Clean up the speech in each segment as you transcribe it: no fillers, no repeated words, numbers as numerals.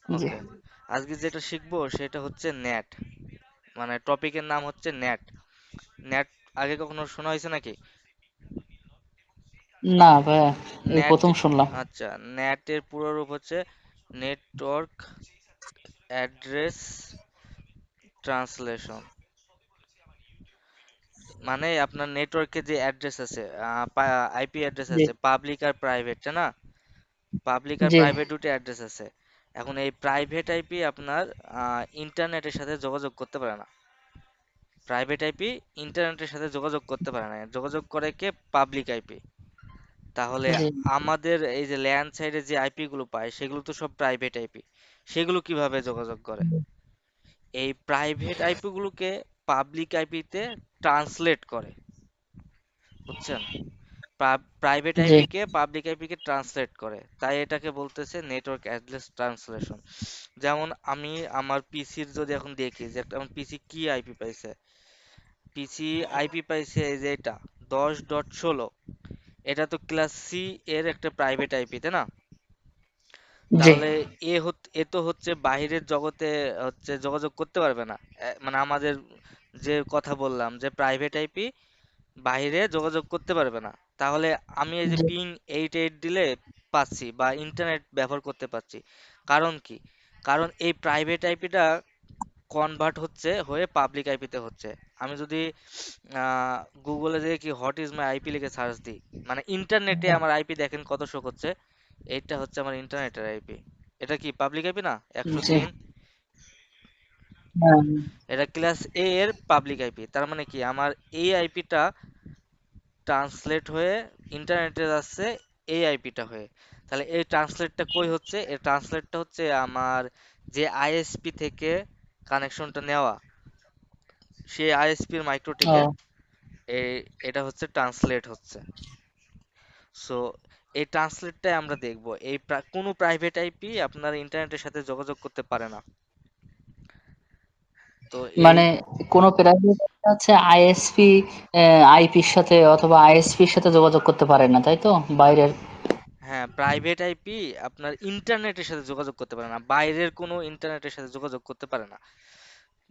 জি। ওকে, আজকে যেটা শিখবো সেটা হচ্ছে নেট, মানে টপিকের নাম হচ্ছে নেট। নেট আগে কখনো শোনা হয়েছে নাকি? না ভাইয়া, এই নেট, প্রথম শুনলাম। আচ্ছা, নেটের পুরো রূপ হচ্ছে নেটওয়ার্ক অ্যাড্রেস ট্রান্সলেশন। মানে আপনার নেটওয়ার্কে যে অ্যাড্রেস আছে, আইপি অ্যাড্রেস জি। আছে, পাবলিক আর প্রাইভেট, তাই না? পাবলিক আর জি। প্রাইভেট দুটো অ্যাড্রেস আছে। এখন এই প্রাইভেট আইপি আপনার ইন্টারনেটের সাথে যোগাযোগ করতে পারে না। প্রাইভেট আইপি ইন্টারনেটের সাথে যোগাযোগ করতে পারে না, যোগাযোগ করে কে? Public IP. তাহলে জি। আমাদের এই যে ল্যান্ড সাইডে যে আইপি গুলো পায় সেগুলো তো সব প্রাইভেট আইপি। সেগুলো কিভাবে যোগাযোগ করে? এই প্রাইভেট আইপি গুলোকে পাবলিক আইপিতে ট্রান্সলেট করে, বুঝছেন? প্রাইভেট জি। আইপি কে পাবলিক আইপি কে ট্রান্সলেট করে, তাই এটাকে বলতেছে নেটওয়ার্ক অ্যাড্রেস ট্রান্সলেশন। যেমন আমি আমার পিসির যদি এখন দেখি যে একটা আমার পিসি কি আইপি পাইছে, পিসি আইপি পাইছে এই যে এটা 10.16। এটা তো ক্লাস সি এর একটা প্রাইভেট আইপি, তাই না? জি। তাহলে এ তো হচ্ছে বাইরের জগতে হচ্ছে যোগাযোগ করতে পারবে না। মানে আমাদের যে কথা বললাম যে প্রাইভেট আইপি বাইরে যোগাযোগ করতে পারবে না। তাহলে আমি এই যে জি। পিং 88 দিলে পাচ্ছি বা ইন্টারনেট ব্যবহার করতে পারছি। কারণ কি? কারণ এই প্রাইভেট আইপিটা কনভার্ট হচ্ছে হয়ে পাবলিক আইপিতে হচ্ছে। আমি যদি গুগলে যেয়ে কি হোয়াট ইজ মাই আইপি লিখে সার্চ দিই, মানে ইন্টারনেটে আমার আইপি দেখেন কত শো করছে। এইটা হচ্ছে আমার ইন্টারনেটের আইপি। এটা কি পাবলিক আইপি না? জি। 103। হ্যাঁ। এটা ক্লাস এ এর পাবলিক আইপি। তার মানে কি আমার এই আইপিটা ট্রান্সলেট হয়ে ইন্টারনেটে যাচ্ছে এই আইপিটা হয়ে। তাহলে এই ট্রান্সলেটটা কই হচ্ছে? এই ট্রান্সলেটটা হচ্ছে আমার যে আইএসপি থেকে কানেকশনটা নেওয়া, সেই আইএসপির মাইক্রোটিকে ও। এই এটা হচ্ছে ট্রান্সলেট হচ্ছে। সো এই ট্রান্সলেটটাই আমরা দেখব। কোনো প্রাইভেট আইপি আপনার ইন্টারনেটের সাথে যোগাযোগ করতে পারে না। তো এই, মানে কোন প্রাইভেট আছে আইএসপি আইপির সাথে অথবা আইএসপির সাথে যোগাযোগ করতে পারে না, তাই তো? বাইরের। হ্যাঁ, প্রাইভেট আইপি আপনার ইন্টারনেটের সাথে যোগাযোগ করতে পারে না, বাইরের কোনো ইন্টারনেটের সাথে যোগাযোগ করতে পারে না।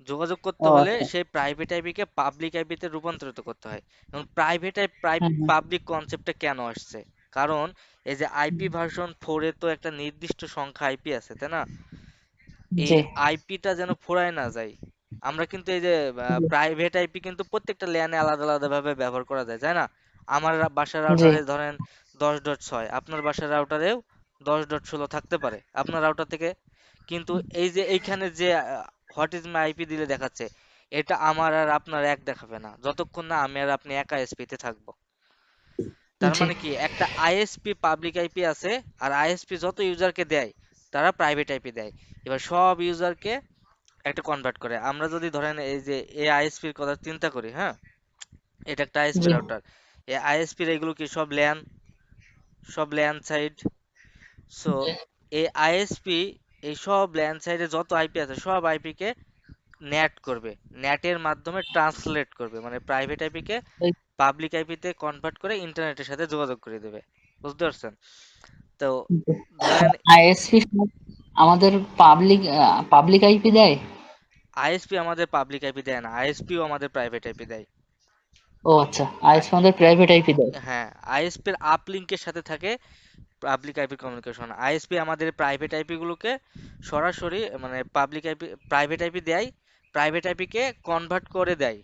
যোগাযোগ করতে ও হলে আচ্ছা। সেই প্রাইভেট আইপিকে পাবলিক আইপিতে রূপান্তরিত করতে হয়। এবং private I hmm, hmm. Public কনসেপ্টটা কেন আসছে? কারণ এই যে আইপি ভার্সন 4 এ তো একটা নির্দিষ্ট সংখ্যা আইপি আছে, তাই না? এই জি। আইপিটা যেন ফুরায় না যায়। আমরা কিন্তু এই যে জি। প্রাইভেট আইপি কিন্তু প্রত্যেকটা ল্যানে আলাদা আলাদা ভাবে ব্যবহার করা যায়, তাই না? আমার বাসার জি। রাউটারে ধরেন 10.6, আপনার বাসার রাউটারেও 10.16 থাকতে পারে আপনার রাউটার থেকে। কিন্তু এই যে এইখানে যে হোয়াট ইজ মাই আইপি দিলে দেখাচ্ছে, এটা আমার আর আপনার এক দেখাবে না যতক্ষণ না আমি আর আপনি একা এসপিতে থাকবো। তার জি। মানে কি একটা আইএসপি পাবলিক আইপি আছে, আর আইএসপি যত ইউজারকে দেয় তারা প্রাইভেট আইপি দেয়। এবার সব ইউজারকে একটা কনভার্ট করে। আমরা যদি ধরেন এই যে এই আইএসপির কথা চিন্তা করি, হ্যাঁ, এটা একটা আইএসপি জি। রাউটার। এই আইএসপির এগুলো কি সব ল্যান, সব ল্যান সাইড। সো এই আইএসপি এই সব ল্যান সাইডে যত আইপি আছে সব আইপি কে নেট করবে, নেটের মাধ্যমে ট্রান্সলেট করবে, মানে প্রাইভেট আইপি কে ওই পাবলিক আইপিতে কনভার্ট করে ইন্টারনেটের সাথে যোগাযোগ করে দেবে। বুঝতে পারছেন? তো ধরেন আইএসপি আমাদের পাবলিক আইপি দেয়। আইএসপি আমাদের পাবলিক আইপি দেয় না, আইএসপিও আমাদের প্রাইভেট আইপি দেয়। ও আচ্ছা, আইএসপি আমাদের প্রাইভেট আইপি দেয়। হ্যাঁ, আইএসপির আপলিঙ্কের সাথে থাকে পাবলিক আইপি কমিউনিকেশন। আইএসপি আমাদের প্রাইভেট আইপি গুলোকে সরাসরি মানে পাবলিক আইপি প্রাইভেট আইপি দেয়, প্রাইভেট আইপি কে কনভার্ট করে দেয়,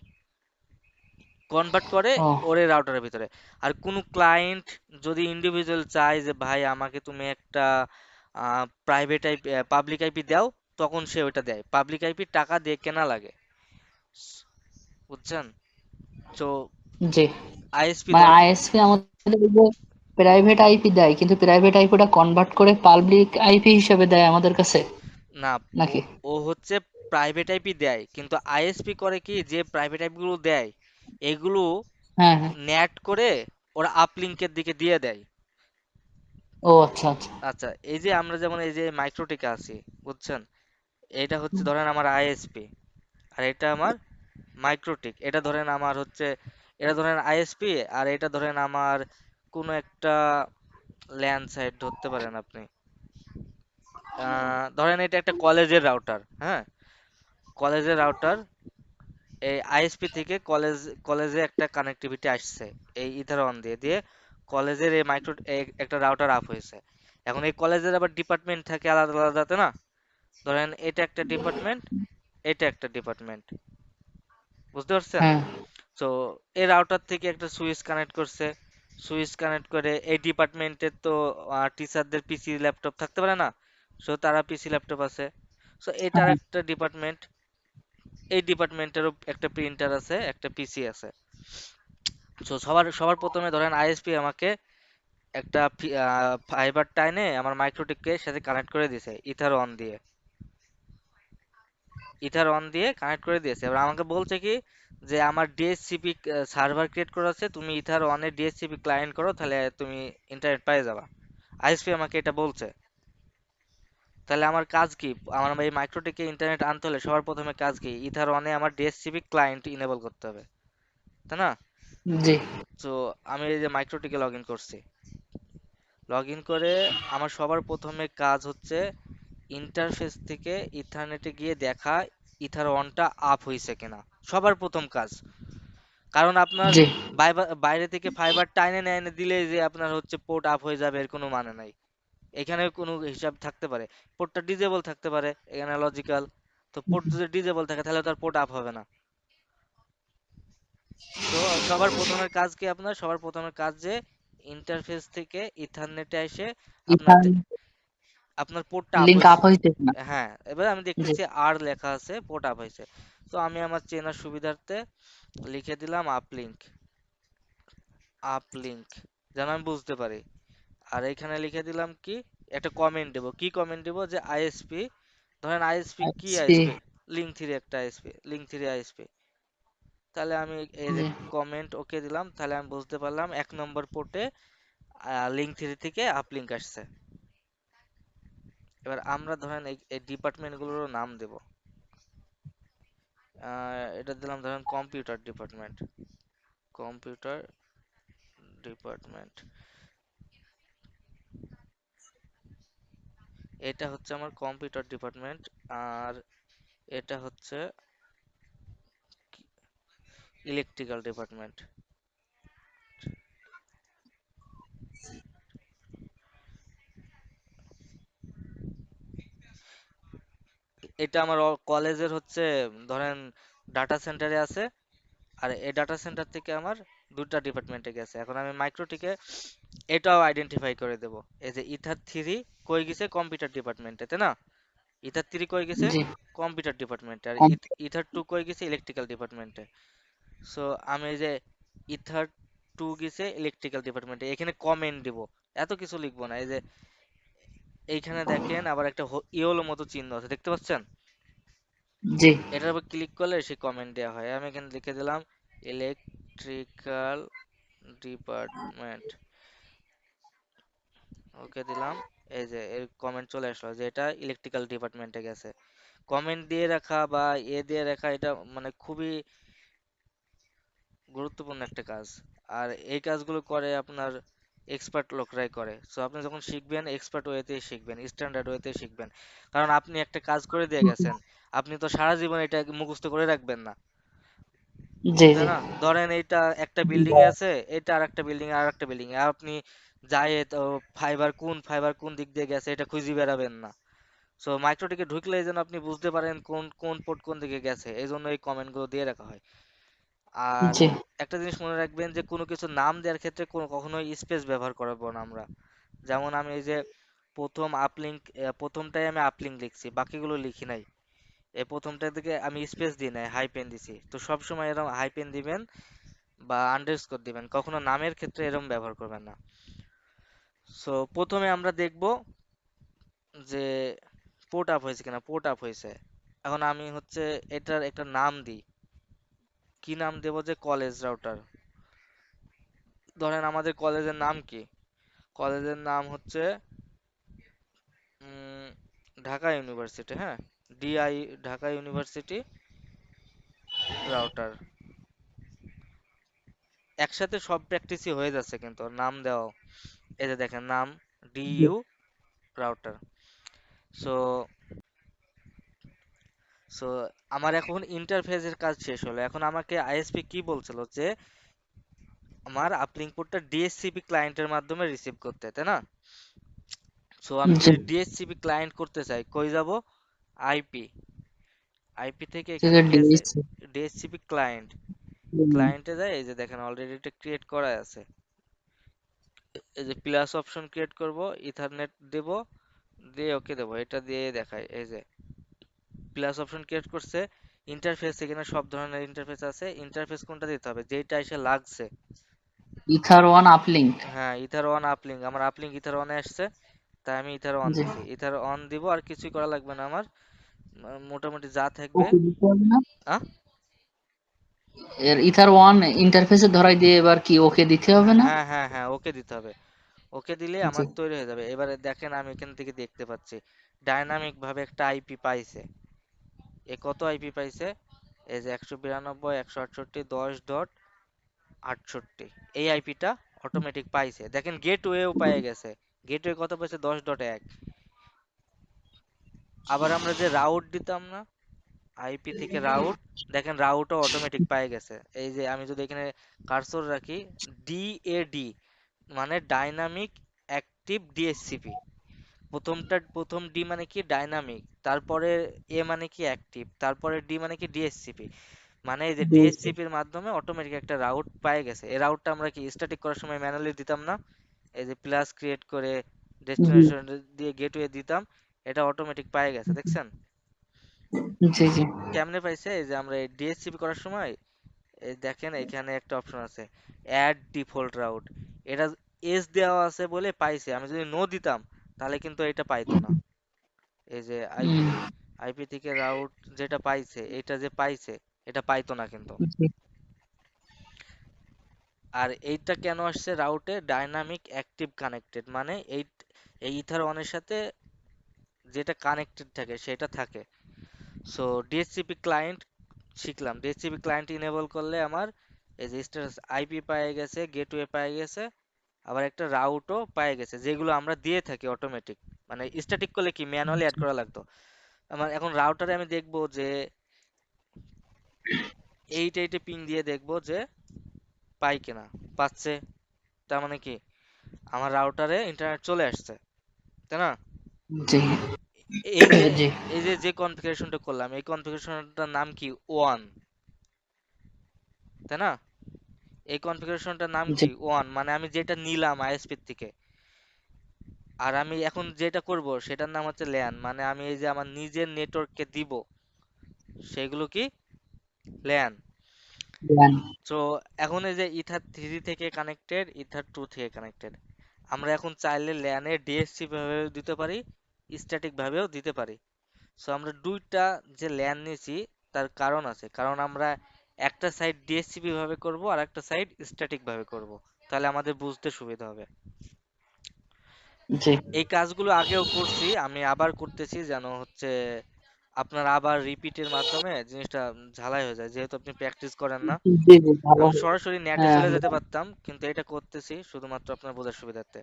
কনভার্ট করে ও। ওরে রাউটারের ভিতরে। আর কোনো ক্লায়েন্ট যদি ইন্ডিভিজুয়াল চায় যে ভাই আমাকে তুমি একটা প্রাইভেট আইপি পাবলিক আইপি দাও, তখন সে ওইটা দেয়। পাবলিক আইপি টাকা দিয়ে কেনা লাগে, বুঝছেন? তো জি। আইএসপি মানে ধরেন, আইএসপি আমাদের এই যে প্রাইভেট আইপি দেয়, কিন্তু প্রাইভেট আইপিটা কনভার্ট করে পাবলিক আইপি হিসেবে দেয় আমাদের কাছে, না, ও নাকি? ও হচ্ছে প্রাইভেট আইপি দেয়, কিন্তু আইএসপি করে কি যে প্রাইভেট আইপি গুলো দেয় এগুলো হ্যাঁ, হ্যাঁ। নেট করে ওরা আপলিঙ্কের দিকে দিয়ে দেয়। ও আচ্ছা, আচ্ছা। আচ্ছা, এই যে আমরা যেমন এই যে মাইক্রোটিকে আছি, বুঝছেন? এটা হচ্ছে ধরেন আমার আইএসপি, আর এটা আমার মাইক্রোটিক। এটা ধরেন আমার হচ্ছে, এটা ধরেন আইএসপি, আর এটা ধরেন আমার কোনো একটা ল্যান্ড সাইট ধরতে পারেন আপনি। ধরেন এটা একটা কলেজের রাউটার, হ্যাঁ, কলেজের রাউটার। এই আইএসপি থেকে কলেজে একটা কানেক্টিভিটি আসছে এই ইথার অন দিয়ে দিয়ে কলেজের এই একটা রাউটার আপ হয়েছে। এখন এই কলেজের আবার ডিপার্টমেন্ট থাকে আলাদা আলাদা, তাই না? ধরেন এটা একটা ডিপার্টমেন্ট, এটা একটা ডিপার্টমেন্ট, বুঝতে পারছেন? হ্যাঁ তো এই রাউটার থেকে একটা সুইচ কানেক্ট করছে, সুইচ কানেক্ট করে এই ডিপার্টমেন্টের তো টিচারদের পিসি ল্যাপটপ থাকতে পারে না, সো তারা পিসি ল্যাপটপ আছে। সো এটার হ্যাঁ একটা ডিপার্টমেন্ট, এই ডিপার্টমেন্টেরও একটা প্রিন্টার আছে, একটা পিসি আছে। সো সবার সবার প্রথমে ধরেন আইএসপি আমাকে একটা ফাইবার টাইনে আমার মাইক্রোটিককে সাথে কানেক্ট করে দিয়েছে ইথার অন দিয়ে, ইথার অন দিয়ে কানেক্ট করে দিয়েছে। এবার আমাকে বলছে কি যে আমার ডিএসসিপি সার্ভার ক্রিয়েট করা আছে, তুমি ইথার অনে ডিএসসিপি ক্লায়েন্ট করো, তাহলে তুমি ইন্টারনেট পেয়ে যাবা। আইএসপি আমাকে এটা বলছে। তাহলে আমার কাজ কি? আমার এই মাইক্রোটিকে ইন্টারনেট আনতে হলে সবার প্রথমে কাজ কি? ইথার অনে আমার ডিএসসিপি ক্লায়েন্ট ইনেবল করতে হবে, তাই না? জি তো আমি এই যে মাইক্রোটিকে লগ ইন করছি, লগ ইন করে আমার সবার প্রথমে কাজ হচ্ছে ইন্টারফেস থেকে ইথারনেটে গিয়ে দেখা ইথার অনটা আপ হয়েছে কিনা, সবার প্রথম কাজ। কারণ আপনার জি বাইরে থেকে ফাইবার টাইনে না এনে দিলে যে আপনার হচ্ছে পোর্ট আপ হয়ে যাবে এর কোনো মানে নাই। এখানে কোনো হিসাব থাকতে পারে, পোর্টটা ডিজেবল থাকতে পারে, এখানে লজিক্যাল। তো পোর্ট যদি ডিজেবল থাকে তাহলে তার পোর্ট আপ হবে না। সো সবার প্রথমের কাজ কি? আপনার সবার প্রথমের কাজ যে ইন্টারফেস থেকে ইথারনেটে এসে আপনার ইথান আপনার পোর্টটা আপ লিংক হয়েছে। আপ হয়েছে কিনা। হ্যাঁ, এবার আমি জি দেখতেছি আর লেখা আছে পোর্ট আপ হয়েছে। তো আমি আমার চেনার সুবিধার্থে লিখে দিলাম আপলিঙ্ক, আপলিঙ্ক, যেন আমি বুঝতে পারি। আর এখানে লিখে দিলাম কি, একটা কমেন্ট দেবো। কি কমেন্ট দেবো? যে আইএসপি, ধরেন আইএসপি কি আইএসপি আইএসপি, লিঙ্ক থ্রি একটা আইএসপি, লিঙ্ক থ্রি আইএসপি। তাহলে আমি এই যে জি কমেন্ট ওকে দিলাম, তাহলে আমি বুঝতে পারলাম 1 নম্বর পোর্টে লিঙ্ক থ্রি থেকে আপলিঙ্ক আসছে। এবার আমরা ধরেন এই ডিপার্টমেন্টগুলোরও নাম দেব। এটা দিলাম ধরেন কম্পিউটার ডিপার্টমেন্ট, কম্পিউটার ডিপার্টমেন্ট। এটা হচ্ছে আমার কম্পিউটার ডিপার্টমেন্ট, আর এটা হচ্ছে ইলেকট্রিক্যাল ডিপার্টমেন্ট। এটা আমার কলেজের হচ্ছে ধরেন ডাটা সেন্টারে আছে, আর এই ডাটা সেন্টার থেকে আমার দুটা ডিপার্টমেন্টে গেছে। এখন আমি মাইক্রোটিকে এটাও আইডেন্টিফাই করে দেব। এই যে ইথার থ্রি কই গেছে? কম্পিউটার ডিপার্টমেন্টে, তাই না? ইথার থ্রি কই গেছে? জি কম্পিউটার ডিপার্টমেন্টে। আর কম ইথার টু কই গেছে? ইলেকট্রিক্যাল ডিপার্টমেন্টে। সো আমি এই যে ইথার টু গেছে ইলেকট্রিক্যাল ডিপার্টমেন্টে, এখানে কমেন্ট দিব, এত কিছু লিখবো না। এই যে এইখানে দেখেন আবার একটা ইয়েলো মতো চিহ্ন আছে, দেখতে পাচ্ছেন? জি এটার উপর ক্লিক করলে সে কমেন্ট দেওয়া হয়। আমি এখানে লিখে দিলাম ইলেকট্রিক্যাল ডিপার্টমেন্ট, ওকে দিলাম। এই যে এর কমেন্ট চলে আসলো যে এটা ইলেকট্রিক্যাল ডিপার্টমেন্টে গেছে। কমেন্ট দিয়ে রাখা বা দিয়ে রাখা এটা মানে খুবই গুরুত্বপূর্ণ একটা কাজ। আর এই কাজগুলো করে আপনার এক্সপার্ট লোকরাই করে। সো আপনি যখন শিখবেন এক্সপার্ট ওয়েতেই শিখবেন, স্ট্যান্ডার্ড ওয়েতেই শিখবেন। কারণ আপনি একটা কাজ করে দিয়ে গেছেন, আপনি তো সারা জীবন এটা মুখস্থ করে রাখবেন না, জি তাই জি না? ধরেন এইটা একটা বিল্ডিং এ আছে, এটা আর একটা বিল্ডিং এ, আর একটা বিল্ডিং এ আপনি যাই তো ফাইবার কোন দিক দিয়ে গেছে এটা খুঁজে বেড়াবেন না। সো মাইক্রোটিকে ঢুকলে যেন আপনি বুঝতে পারেন কোন কোন পোর্ট কোন দিকে গেছে, এই জন্য এই কমেন্ট গুলো দিয়ে রাখা হয়। আর জি একটা জিনিস মনে রাখবেন যে কোনো কিছু নাম দেওয়ার ক্ষেত্রে কখনোই স্পেস ব্যবহার করবো না আমরা। যেমন আমি এই যে প্রথমটাই আমি আপলিঙ্ক লিখছি, বাকিগুলো লিখি নাই। এই প্রথমটার দিকে আমি স্পেস দিই নাই, হাই পেন দিছি। তো সবসময় এরকম হাই পেন দিবেন বা আন্ডারস্কোর দিবেন, কখনো নামের ক্ষেত্রে এরকম ব্যবহার করবেন না। সো প্রথমে আমরা দেখব যে পোর্ট আপ হয়েছে কিনা, পোর্ট আপ হয়েছে। এখন আমি হচ্ছে এটার একটা নাম দিই। কি নাম দেব? যে কলেজ রাউটার। ধরেন আমাদের কলেজের নাম কি? কলেজের নাম হচ্ছে উম, ঢাকা ইউনিভার্সিটি, হ্যাঁ, ডিআই, ঢাকা ইউনিভার্সিটি রাউটার। একসাথে সব প্র্যাকটিসই হয়ে যাচ্ছে কিন্তু নাম দেওয়া। এই যে দেখেন নাম জি ডিইউ রাউটার। সো সো আমার এখন ইন্টারফেসের কাজ শেষ হলো। এখন আমাকে আইএসপি কি বলছিল যে আমার আপলিঙ্ক পোর্টটা ডিএসসিপি ক্লায়েন্টের মাধ্যমে রিসিভ করতে, তাই না? সো আমি জি। যদি ডিএসসিপি ক্লায়েন্ট করতে চাই, কই যাব? আইপি, আইপি থেকে ঠিক এখানে আছে, কি আছে? ডিএসসি। ডিএসসিপি ক্লায়েন্ট, হুম। ক্লায়েন্টে যায়, এই যে দেখেন অলরেডি এটা ক্রিয়েট করা আছে। এই যে প্লাস অপশন ক্রিয়েট করব, ইথারনেট দেব, দিয়ে ওকে দেবো, এটা দিয়ে দেখায়। এই যে প্লাস অপশন ক্রিয়েট করছে। ইন্টারফেস, এখানে সব ধরনের ইন্টারফেস আছে। ইন্টারফেস কোনটা দিতে হবে? যেটা এসে লাগছে। Ether one uplink. হ্যাঁ, ইথার ওয়ান আপলিঙ্ক, আমার আপলিঙ্ক ইথার ওয়ানে আসছে, তাই আমি ইথার অন জি। দিছি। ইথার অন দিব, আর কিছুই করা লাগবে না আমার। মোটামুটি যা থাকবে। ওকে দিতে হবে না? আহ এর ইথার ওয়ান ইন্টারফেসে ধরাই দিয়ে এবার কি ওকে দিতে হবে না? হ্যাঁ হ্যাঁ হ্যাঁ, ওকে দিতে হবে। ওকে দিলে জি। আমার তৈরি হয়ে যাবে। এবারে দেখেন, আমি এখান থেকে দেখতে পাচ্ছি ডাইনামিক ভাবে একটা আইপি পাইছে। এ কত আইপি পাইছে? এই যে 192.168.10.68, এই আইপিটা অটোমেটিক পাইছে। দেখেন গেটওয়েও পেয়ে গেছে। গেটওয়ে কত পাইছে? 10.1। আবার আমরা যে রাউট দিতাম না, আইপি থেকে রাউট, দেখেন রাউটও অটোমেটিক পেয়ে গেছে। এই যে আমি যদি এখানে কার্সর রাখি, ডিএডি মানে ডাইনামিক অ্যাক্টিভ ডিএসসিপি। প্রথম ডি মানে কি? ডাইনামিক, তারপরে এ মানে কি? অ্যাক্টিভ, তারপরে ডি মানে কি? ডিএসসিপি। মানে এই যে ডিএসসি। ডিএসসিপির মাধ্যমে অটোমেটিক একটা রাউট পেয়ে গেছে। এই রাউটটা আমরা কি স্ট্যাটিক করার সময় ম্যানুয়ালি দিতাম না? এই যে প্লাস ক্রিয়েট করে জি। ডেস্টিনেশন দিয়ে গেটওয়ে দিতাম, এটা অটোমেটিক পেয়ে গেছে, দেখছেন? জি। জি। কেমনে পাইছে? এই যে আমরা এই ডিএসসিপি করার সময়, এই দেখেন এখানে একটা অপশন আছে, অ্যাড ডিফল্ট রাউট। এটা এস দেওয়া আছে বলে পাইছে। আমি যদি নো দিতাম, তাহলে কিন্তু এটা পাইতো না। এই যে হুম। আইপি, আইপি থেকে রাউট যেটা পাইছে, এটা যে পাইছে, এটা পাইতো না কিন্তু। জি। আর এইটা কেন আসছে রাউটে? ডাইনামিক অ্যাক্টিভ কানেক্টেড, মানে এই ইথার ওয়ানের সাথে যেটা কানেক্টেড থাকে সেটা থাকে। সো ডিএসসিপি ক্লায়েন্ট শিখলাম। ডিএসসিপি ক্লায়েন্ট ইনেবল করলে আমার এই যে স্ট্যাটাস আইপি পেয়ে গেছে, গেটওয়ে পেয়ে গেছে, আবার একটা রাউটও পেয়ে গেছে, যেগুলো আমরা দিয়ে থাকি অটোমেটিক। মানে স্ট্যাটিক করলে কি ম্যানুয়ালি অ্যাড করা লাগতো। আমার এখন রাউটারে আমি দেখবো যে এইটে পিং দিয়ে দেখবো যে পাই কিনা। পাচ্ছে, তার মানে কি আমার রাউটারে ইন্টারনেট চলে আসছে, তাই না? জি। এই যে জি। যে কনফিগারেশনটা করলাম, এই কনফিগারেশনটার নাম কি? ওয়ান, তাই না? এই কনফিগারেশনটার নাম জি। কি? ওয়ান, মানে আমি যেটা নিলাম আইএসপি থেকে। আর আমি এখন যেটা করব সেটার নাম হচ্ছে ল্যান, মানে আমি এই যে আমার নিজের নেটওয়ার্ককে দিব, সেগুলো কি? ল্যান। ডান। সো এখন এই যে ইথার থ্রি থেকে কানেক্টেড, ইথার টু থেকে কানেক্টেড, আমরা এখন চাইলে ল্যানে ডিএসসি ভাবেও দিতে পারি, স্ট্যাটিক ভাবেও দিতে পারি। সো আমরা দুইটা যে ল্যান নিয়েছি, তার কারণ আছে। কারণ আমরা একটা সাইড ডিএসসিপি ভাবে করব, আর একটা সাইড স্ট্যাটিক ভাবে করব, তাহলে আমাদের বুঝতে সুবিধা হবে। জি। এই কাজগুলো আগেও করছি, আমি আবার করতেছি, যেন হচ্ছে আপনার আবার রিপিটের মাধ্যমে জিনিসটা ঝালাই হয়ে যায়, যেহেতু আপনি প্র্যাকটিস করেন না। জি। জি, ভালো। আমি সরাসরি নেটে হ্যাঁ। চলে যেতে পারতাম, কিন্তু এটা করতেছি শুধুমাত্র আপনার বোঝার সুবিধার্থে।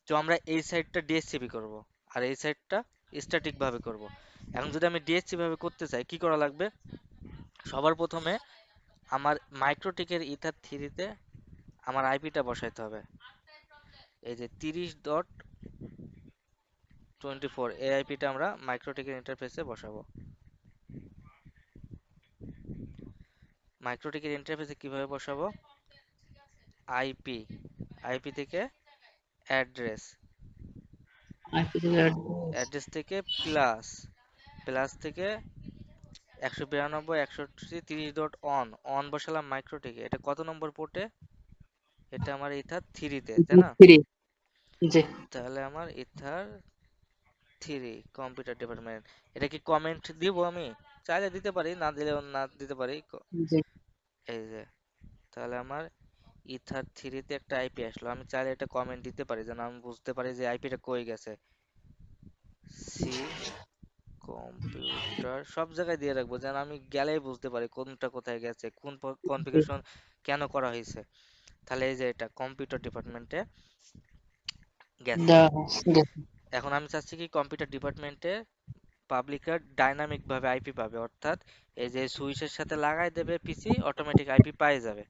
তো আমরা এই সাইডটা ডিএসসিপি করব, আর এই সাইডটা স্ট্যাটিক ভাবে করব। এখন যদি আমি ডিএসসি ভাবে করতে চাই, কি করা লাগবে? সবার প্রথমে আমার মাইক্রোটিকের ইথার থ্রিতে আমার আইপিটা বসাইতে হবে। এই যে 30.24, এই আইপিটা আমরা মাইক্রোটিকের ইন্টারফেসে বসাবো। মাইক্রোটিকের ইন্টারফেসে কিভাবে বসাবো? আইপি, আইপি থেকে অ্যাড্রেস, অ্যাড্রেস থেকে প্লাস, প্লাস থেকে 192.168.30.on, অন বসালাম মাইক্রোটিকে। এটা কত নম্বর পোর্টে? এটা আমার ইথার থ্রিতে, তাই না? থ্রি। জি। তাহলে আমার ইথার থ্রি কম্পিউটার ডিপার্টমেন্ট। এটা কি কমেন্ট দিব আমি? চাইলে দিতে পারি, না দিলেও না দিতে পারি। জি। এই যে, তাহলে আমার ইথার থ্রিতে একটা আইপি আসলো, আমি চাইলে এটা কমেন্ট দিতে পারি যেন আমি বুঝতে পারি যে আইপিটা কই গেছে। সি কম্পিউটার সব জায়গায় দিয়ে রাখবো, যেন আমি গেলেই বুঝতে পারি কোনটা কোথায় গেছে, কোন জি। কনফিগারেশন কেন করা হয়েছে। তাহলে এই যে এটা কম্পিউটার ডিপার্টমেন্টে গেছে। দেওয়া জি। এখন আমি চাচ্ছি কি কম্পিউটার ডিপার্টমেন্টে পাবলিকরা ডাইনামিক ভাবে আইপি পাবে, অর্থাৎ এই যে সুইচের সাথে লাগাই দেবে পিসি, অটোমেটিক আইপি পেয়ে যাবে।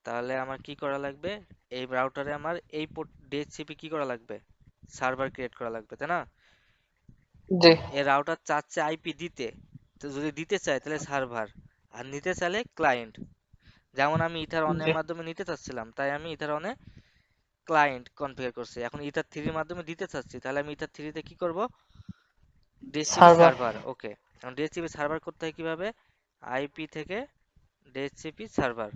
তাহলে আমার কি করা লাগবে, এই রাউটারে আমার এই পোর্ট ডিএইচসিপি কি করা লাগবে, সার্ভার ক্রিয়েট করা লাগবে, তাই না? জি এই রাউটার চাচ্ছে আইপি দিতে, তো যদি দিতে চায় তাহলে সার্ভার, আর নিতে চাইলে ক্লায়েন্ট। যেমন আমি ইথার জি অনের মাধ্যমে নিতে চাচ্ছিলাম, তাই আমি ইথার অনে ক্লায়েন্ট কনফিগার করছি। এখন ইথার থ্রির মাধ্যমে দিতে চাচ্ছি, তাহলে আমি ইথার থ্রিতে কি করব, ডিএইচসিপি সার্ভার। সার্ভার। ওকে, এখন ডিএইচসিপি সার্ভার করতে হয় কিভাবে, আইপি থেকে ডিএইচসিপি সার্ভার,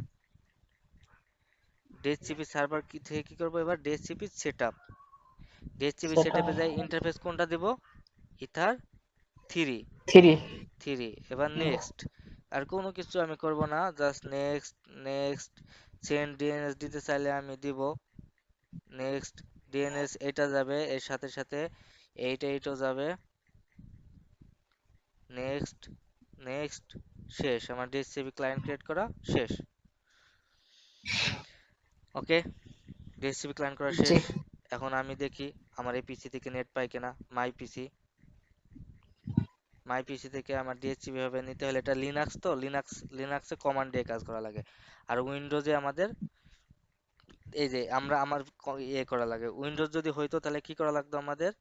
ডিএইচসিপি সার্ভার কি থেকে কি করব, এবার ডিএইচসিপি সেটআপ, ডিএইচসিপি সেটা সেটআপে যাই ইন্টারফেস কোনটা দেব, ইথার থ্রি, থ্রি। থ্রি। এবার নেক্সট, আর কোনো কিছু আমি করব না, just next, next. Change DNS দিতে চাইলে আমি দিব, নেক্সট। ডিএনএস এটা যাবে, এর সাথে সাথে এইটা এইটাও যাবে, নেক্সট, নেক্সট। শেষ, আমার ডিএসসিপি ক্লায়েন্ট ক্রিয়েট করা শেষ। ওকে, ডিএসসিপি ক্লায়েন্ট করা জি শেষ। এখন আমি দেখি আমার এই পিসি থেকে নেট পাই কিনা। মাই পিসি, মাই পিসি থেকে আমার ডিএসসিপি ভাবে নিতে হলে, এটা লিনাক্স, তো লিনাক্সে কমান্ড দিয়ে কাজ করা লাগে। আর উইন্ডোজে আমাদের এই যে আমরা ইয়ে করা লাগে। উইন্ডোজ যদি হইতো তাহলে কি করা লাগতো আমাদের,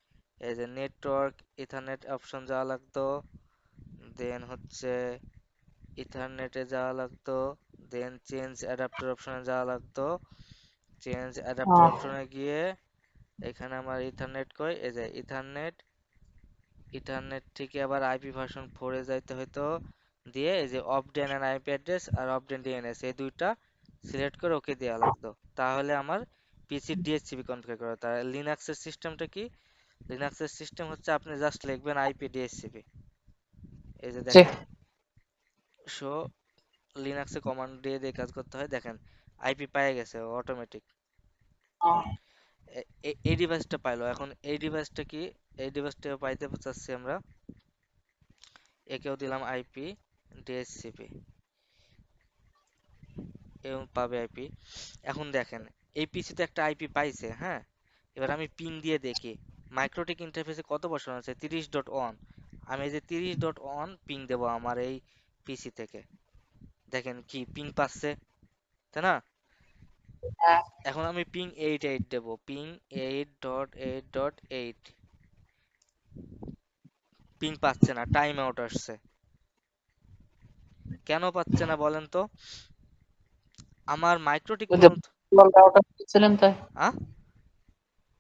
এই যে নেটওয়ার্ক ইথারনেট অপশন যাওয়া লাগতো, দেন হচ্ছে ইথারনেটে যাওয়া লাগতো, দেন চেঞ্জ অ্যাডাপ্টার অপশনে যাওয়া লাগতো। চেঞ্জ অ্যাডাপ্টার অপশনে গিয়ে এখানে আমার ইথারনেট কই, এই যে ইথারনেট, ইথারনেট থেকে আবার আইপি ভার্সন 4 এ যাইতে হইতো, দিয়ে এই যে অপডেন এন্ড আইপি অ্যাড্রেস আর অপডেন ডিএনএস এই দুইটা সিলেক্ট করে ওকে দেওয়া লাগতো। তাহলে আমার পিসি ডিএসসিপি কনফিগার করা। তার লিনাক্সের সিস্টেমটা কি, লিনাক্সের সিস্টেম হচ্ছে আপনি জাস্ট লিখবেন আইপি ডিএসসিপি, এই যে জি। দেখেন। সো লিনাক্সে কমান্ড দিয়ে দিয়ে কাজ করতে হয়, দেখেন আইপি পেয়ে গেছে অটোমেটিক। এই ডিভাইসটা পাইলো। এখন এই ডিভাইসটা কি, এই ডিভাইসটা পাইতে চাচ্ছি আমরা, একেও দিলাম আইপি ডিএসসিপি এবং পাবে আইপি। এখন দেখেন এই পিসিতে একটা আইপি পাইছে, হ্যাঁ। এবার আমি পিং দিয়ে দেখি মাইক্রোটিক ইন্টারফেসে কত বসানো আছে, 30.1। আমি এই যে 30.1 পিং দেবো আমার এই পিসি থেকে, দেখেন কি পিং পাচ্ছে, তাই না? হ্যাঁ, এখন আমি পিং 88 দেবো, পিং 8.8.8, পিং পাচ্ছে না, টাইম আউট আসছে। কেন পাচ্ছে না বলেন তো, আমার মাইক্রোটিক ওই যে পর্যন্ত। ভার্চুয়াল রাউটার বলছিলেন তাই, আহ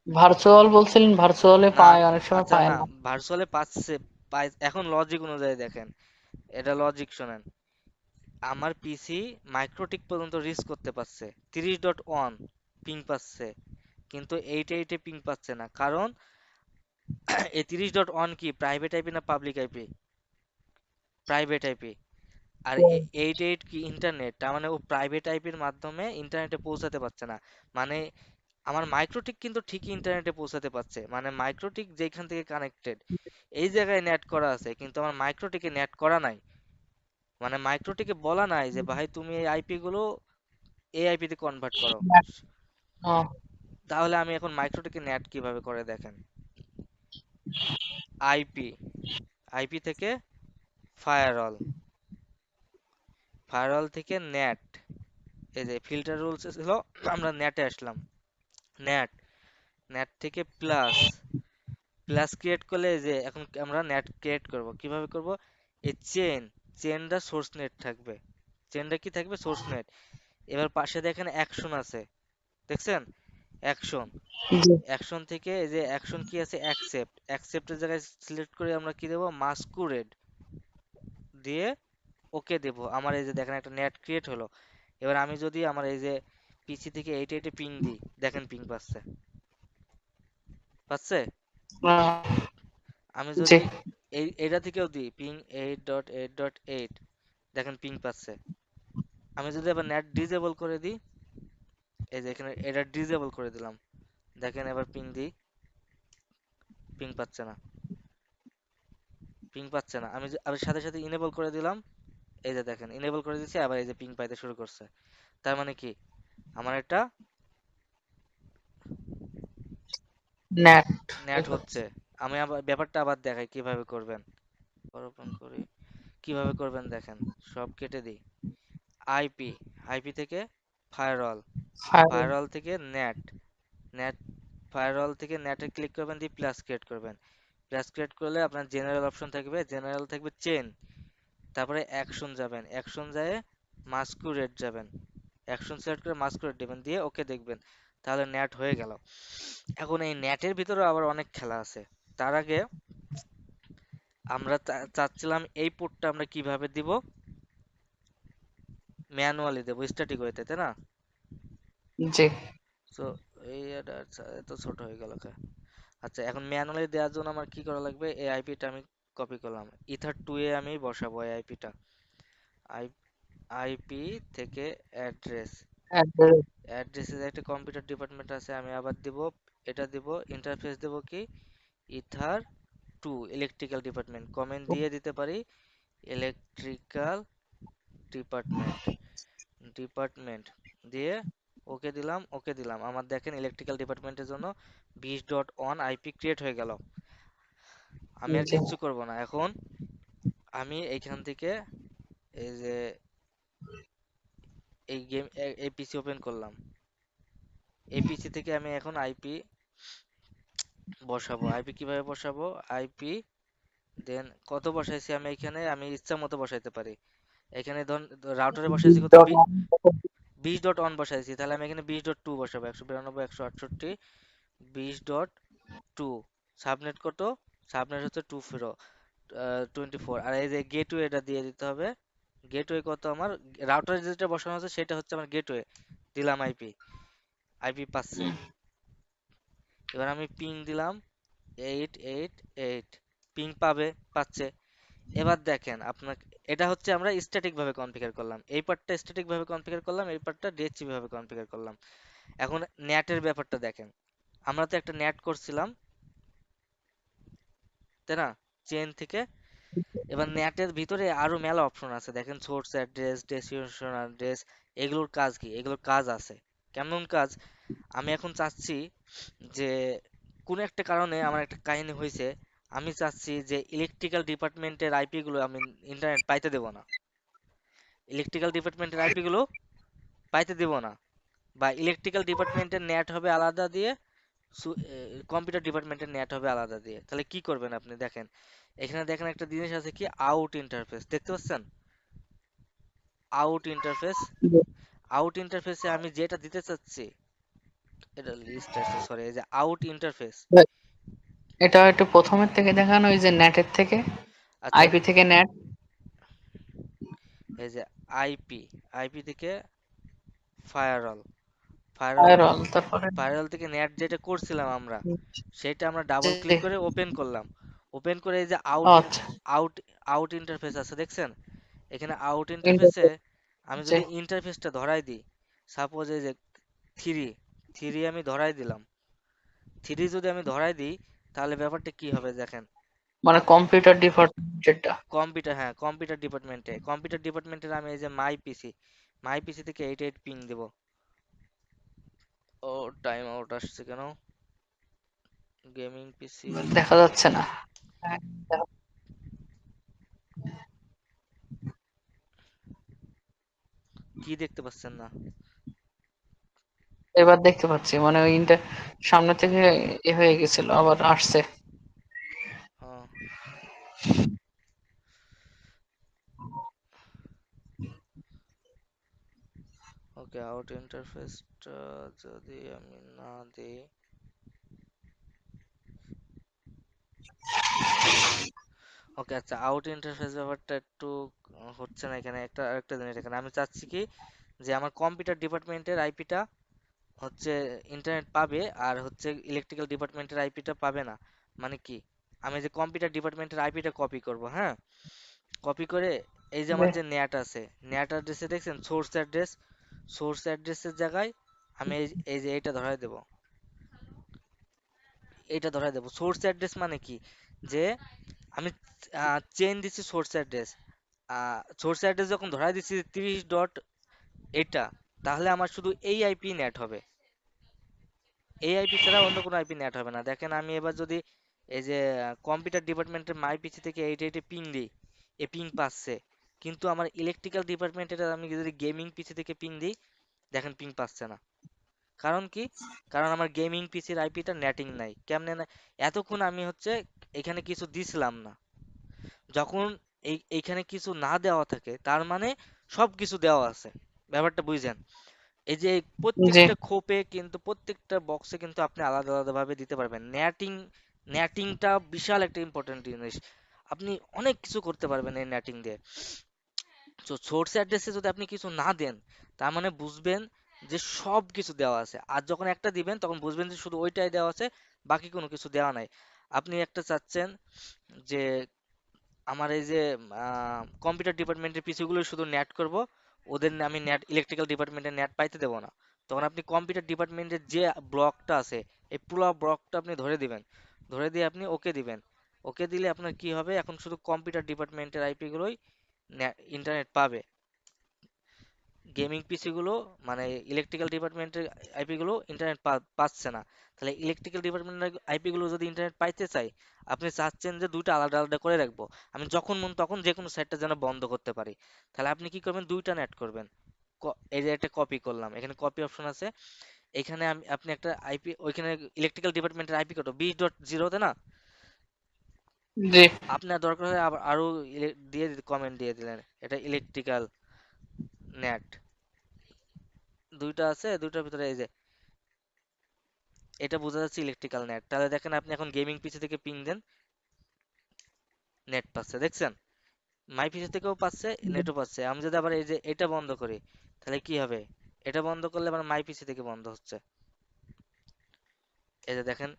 ভার্চুয়াল বলছিলেন, ভার্চুয়ালে না, পায়, অনেক সময় আচ্ছা পায় না, না। ভার্চুয়ালে পাচ্ছে, পাই। এখন লজিক অনুযায়ী দেখেন, এটা লজিক শোনেন। আমার পিসি মাইক্রোটিক পর্যন্ত রিচ করতে পারছে, 30.1 পিং পাচ্ছে, কিন্তু 88 এ পিং পাচ্ছে না। কারণ এই 30.1 কি প্রাইভেট আইপি না পাবলিক আইপি, প্রাইভেট আইপি। আর হুম। 88 কি ইন্টারনেট, তার মানে ও প্রাইভেট আইপির মাধ্যমে ইন্টারনেটে পৌঁছাতে পারছে না। মানে আমার মাইক্রোটিক কিন্তু ঠিকই ইন্টারনেটে পৌঁছাতে পারছে, মানে মাইক্রোটিক যেখান থেকে কানেক্টেড এই জায়গায় নেট করা আছে, কিন্তু আমার মাইক্রোটিকে নেট করা নাই। মানে মাইক্রোটিকে বলা নাই যে ভাই তুমি এই আইপি গুলো এই আইপি তে কনভার্ট করো। ও, তাহলে আমি এখন মাইক্রোটিকে নেট কিভাবে করে দেখেন, আইপি, আইপি থেকে ফায়ারওয়াল, ফায়ারওয়াল থেকে নেট, এই যে ফিল্টার রুলস ছিল, আমরা নেটে আসলাম, নেট, নেট থেকে প্লাস, প্লাস ক্রিয়েট করলে এই যে এখন আমরা নেট ক্রিয়েট করব, কিভাবে করব, এই চেনটা সোর্স নেট থাকবে, চেনটা কি থাকবে, সোর্স নেট। এবার পাশে দেখেন অ্যাকশন আছে, দেখছেন অ্যাকশন, জি। অ্যাকশন থেকে এই যে অ্যাকশন কি আছে, অ্যাকসেপ্ট, অ্যাকসেপ্টের জায়গায় সিলেক্ট করে আমরা কি দেব, মাস্কুরেড দিয়ে ওকে দেব। আমার এই যে দেখেন একটা নেট ক্রিয়েট হলো। এবার আমি যদি আমার এই যে পিসি থেকে 88 পিং দিই, দেখেন পিং পাচ্ছে, পাচ্ছে। আহ, আমি জি। যদি এইটা থেকেও দিই পিং 8.8.8, দেখেন পিং পাচ্ছে। আমি যদি আবার নেট ডিসেবল করে দিই, এই যে এখানে এটা ডিসেবল করে দিলাম, দেখেন এবার পিং দিই, পিং পাচ্ছে না, পিং পাচ্ছে না। আমি আবার সাথে সাথে ইনেবল করে দিলাম, এই যে দেখেন ইনেবল করে দিচ্ছি, আবার এই যে পিং পাইতে শুরু করছে। তার মানে কি, আমার এটা নেট, নেট হচ্ছে। আমি আবার ব্যাপারটা আবার দেখাই কিভাবে করবেন। ওপেন করি, কিভাবে করবেন দেখেন, সব কেটে দিই। আইপি, আইপি থেকে ফায়ারওয়াল, ফায়ার। ফায়ারওয়াল থেকে নেট, নেট, ফায়ারওয়াল থেকে নেটে ক্লিক করবেন দিয়ে প্লাস ক্রিয়েট করবেন। প্লাস ক্রিয়েট করলে আপনার জেনারেল অপশন থাকবে, জেনারেল থাকবে চেন, তারপরে অ্যাকশন যাবেন, অ্যাকশন যায় মাস্কুরেট যাবেন, অ্যাকশন সিলেক্ট করে মাস্কুরেট দিবেন দিয়ে ওকে দেখবেন, তাহলে নেট হয়ে গেল। এখন এই নেটের ভিতরে আবার অনেক খেলা আছে। তার আগে আমরা চাচ্ছিলাম এই পোর্টটা আমরা কিভাবে দিব, ম্যানুয়ালি দেবো স্ট্যাটিক ওয়েতে, তাই না? জি। সো এই এটা আচ্ছা, এত ছোট হয়ে গেল কে? আচ্ছা, এখন ম্যানুয়ালি দেওয়ার জন্য আমার কি করা লাগবে, এই আইপিটা আমি কপি করলাম, ইথার 2 এ আমি বসাবো এই আইপিটা। আই আইপি থেকে অ্যাড্রেস, অ্যাড্রেস। অ্যাড্রেসের একটা কম্পিউটার ডিপার্টমেন্ট আছে, আমি আবার দিব, এটা দিব, ইন্টারফেস দেব কি, either to electrical department, comment দিয়ে দিতে পারি ইলেকট্রিক্যাল ডিপার্টমেন্ট, ডিপার্টমেন্ট দিয়ে ওকে দিলাম, ওকে দিলাম, আমার দেখেন ইলেকট্রিক্যাল ডিপার্টমেন্টের জন্য 20.1 আইপি ক্রিয়েট হয়ে গেল। আমি আর জি। কিচ্ছু করব না এখন। আমি এইখান থেকে এই যে এই গেম, এই পিসি ওপেন করলাম, এই পিসি থেকে আমি এখন আইপি বসাবো। আইপি কিভাবে বসাবো, আইপি দেন কত বসাইছি আমি এখানে, আমি ইচ্ছা মতো বসাইতে পারি। এখানে ধরুন রাউটারে বসাইছি কত, 20.1 বসাইছি, তাহলে আমি এখানে 20.2 বসাবো, 192.168, 20.2। সাবনেট কত, সাবনেট হচ্ছে 24, আর এই যে গেটওয়ে এটা দিয়ে দিতে হবে। গেটওয়ে কত আমার, রাউটারে যেটা বসানো আছে সেটা হচ্ছে আমার গেটওয়ে, দিলাম আইপি, আইপি পাচ্ছে। এবার আমি পিং দিলাম 888, পিং পাবে, পাচ্ছে। এবার দেখেন আপনার, এটা হচ্ছে আমরা স্ট্যাটিক ভাবে কনফিগার করলাম, এই পার্টটা স্ট্যাটিক ভাবে কনফিগার করলাম, এই পার্টটা ডিএচসিপি ভাবে কনফিগার করলাম। এখন নেটের ব্যাপারটা দেখেন, আমরা তো একটা নেট করছিলাম, তাই না, চেন থেকে। এবার নেটের ভিতরে আরো মেলা অপশন আছে, দেখেন সোর্স অ্যাড্রেস, ডেস্টিনেশন অ্যাড্রেস, এগুলোর কাজ কি, এগুলোর কাজ আছে। কেমন কাজ, আমি এখন চাচ্ছি যে কোনো একটা কারণে আমার একটা কাহিনী হয়েছে, আমি চাচ্ছি যে ইলেকট্রিক্যাল ডিপার্টমেন্টের আইপি গুলো আমি ইন্টারনেট পাইতে দেব না, ইলেকট্রিক্যাল ডিপার্টমেন্টের আইপি গুলো পাইতে দেব না, বা ইলেকট্রিক্যাল ডিপার্টমেন্টের নেট হবে আলাদা দিয়ে, কম্পিউটার ডিপার্টমেন্টের নেট হবে আলাদা দিয়ে। তাহলে কি করবেন আপনি দেখেন, এখানে দেখেন একটা জিনিস আছে কি, আউট ইন্টারফেস দেখতে পাচ্ছেন, আউট ইন্টারফেস, আউট ইন্টারফেসে আমি যেটা দিতে চাচ্ছি, এটা লিস্ট আছে সরি, এই যে আউট ইন্টারফেস। এটা একটু প্রথমের থেকে দেখানো, ওই যে নেটের থেকে, আচ্ছা, আইপি থেকে নেট। এই যে আইপি, আইপি থেকে ফায়ারওয়াল, ফায়ারওয়াল, ফায়ারওয়াল, তারপরে ফায়ারওয়াল থেকে নেট যেটা করছিলাম আমরা, সেটা আমরা ডাবল জি। ক্লিক করে ওপেন করলাম। ওপেন করে এই যে আচ্ছা। আউট আউট ইন্টারফেস আছে দেখছেন, এখানে আউট ইন্টারফেসে ইন্টারফেস। আমি জি। যদি ইন্টারফেসটা ধরাই দিই, সাপোজ এই যে থ্রি, থ্রি আমি ধরাই দিলাম, থ্রি যদি আমি ধরাই দিই, তাহলে ব্যাপারটা কি হবে দেখেন। মানে কম্পিউটার ডিপার্টমেন্ট যেটা। কম্পিউটার, হ্যাঁ কম্পিউটার ডিপার্টমেন্টের আমি এই যে মাই পিসি থেকে 88 পিং দেব। ও, টাইম আউট আসছে কেন, গেমিং পিসি, দেখা যাচ্ছে না। হ্যাঁ, কি দেখতে পাচ্ছেন না? এবার দেখতে পাচ্ছি, মানে ওই সামনে থেকে এ হয়ে গেছিল, আবার আসছে। ওকে, আউট ইন্টারফেসটা যদি আমি না দিই, ওকে আচ্ছা, আউট ইন্টারফেস ব্যাপারটা একটু হচ্ছে না এখানে, একটা আরেকটা জিনিস, এখানে আমি চাচ্ছি কি, যে আমার কম্পিউটার ডিপার্টমেন্টের আইপিটা হচ্ছে ইন্টারনেট পাবে, আর হচ্ছে ইলেকট্রিক্যাল ডিপার্টমেন্টের আইপিটা পাবে না। মানে কি, আমি যে কম্পিউটার ডিপার্টমেন্টের আইপিটা কপি করব, হ্যাঁ, কপি করে এই যে জি। আমার যে নেট আছে, নেট অ্যাড্রেসে দেখছেন সোর্স অ্যাড্রেস, সোর্স অ্যাড্রেসের জায়গায় আমি এই যে এটা ধরাই দেব, এটা ধরাই দেব। সোর্স অ্যাড্রেস মানে কি, যে আমি চেঞ্জ দিচ্ছি সোর্স অ্যাড্রেস, সোর্স অ্যাড্রেস যখন ধরাই দিচ্ছি 30 ডট এটা, তাহলে আমার শুধু এই আইপি নেট হবে, এই আইপি ছাড়া অন্য কোনো আইপি নেট হবে না। দেখেন আমি এবার যদি এই যে কম্পিউটার ডিপার্টমেন্টের মাই পিসি থেকে এইটা এইটা পিং দিই, এ পিং পাচ্ছে, কিন্তু আমার ইলেকট্রিক্যাল ডিপার্টমেন্টের আমি যদি গেমিং পিসি থেকে পিং দিই, দেখেন পিং পাচ্ছে না। কারণ কি? কারণ আমার গেমিং পিসির আইপিটা নেটিং নাই। কেমনে না? এতক্ষণ আমি হচ্ছে এখানে কিছু দিছিলাম না। যখন এইখানে কিছু না দেওয়া থাকে তার মানে সব কিছু দেওয়া আছে। ব্যাপারটা বুঝছেন? এই যে জি প্রত্যেকটা খোপে কিন্তু প্রত্যেকটা বক্সে কিন্তু আপনি আলাদা আলাদা ভাবে দিতে পারবেন। নেটিংটা বিশাল একটা ইম্পর্টেন্ট জিনিস। আপনি অনেক কিছু করতে পারবেন এই নেটিং দিয়ে। তো সোর্স অ্যাড্রেসে যদি আপনি কিছু না দেন, তার মানে বুঝবেন যে সব কিছু দেওয়া আছে। আর যখন একটা দিবেন তখন বুঝবেন যে শুধু ওইটাই দেওয়া আছে, বাকি কোনো কিছু দেওয়া নাই। আপনি একটা চাচ্ছেন যে আমার এই যে কম্পিউটার ডিপার্টমেন্টের পিসিগুলো শুধু নেট করব, ওদের আমি নেট ইলেকট্রিক্যাল ডিপার্টমেন্টের নেট পাইতে দেবো না। তখন আপনি কম্পিউটার ডিপার্টমেন্টের যে ব্লকটা আছে, এই পুরো ব্লকটা আপনি ধরে দিবেন। ধরে দিয়ে আপনি ওকে দিবেন। ওকে দিলে আপনার কি হবে, এখন শুধু কম্পিউটার ডিপার্টমেন্টের আইপি গুলোই ইন্টারনেট পাবে। গেমিং পিসি গুলো মানে ইলেকট্রিক্যাল ডিপার্টমেন্টের আইপি গুলো ইন্টারনেট পাচ্ছে না। তাহলে ইলেকট্রিক্যাল ডিপার্টমেন্টের আইপি গুলো যদি ইন্টারনেট পাইতে চাই, আপনি চাচ্ছেন যে দুইটা আলাদা আলাদা করে রাখবো, আমি যখন মন তখন যে কোনো সাইটটা যেন বন্ধ করতে পারি। তাহলে আপনি কি করবেন, দুইটা নেট করবেন। এই যে একটা কপি করলাম, এখানে কপি অপশন আছে। এখানে আপনি একটা আইপি ওইখানে ইলেকট্রিক্যাল ডিপার্টমেন্টের আইপি কত 20.0 তে না? জি আপনার দরকার হয় আবার আরো দিয়ে কমেন্ট দিয়ে দিলেন এটা ইলেকট্রিক্যাল নেট। দুইটা আছে, দুইটার ভিতরে এই যে এটা বোঝা যাচ্ছে ইলেকট্রিক্যাল নেট। তাহলে দেখেন আপনি এখন গেমিং পিসি থেকে পিং দেন, নেট পাচ্ছে, দেখছেন? মাই পিসি থেকেও পাচ্ছে, নেটও পাচ্ছে। আমি যদি আবার এই যে এটা বন্ধ করি, তাহলে কি হবে? এটা বন্ধ করলে আবার মাই পিসি থেকে বন্ধ হচ্ছে। এই যে দেখেন,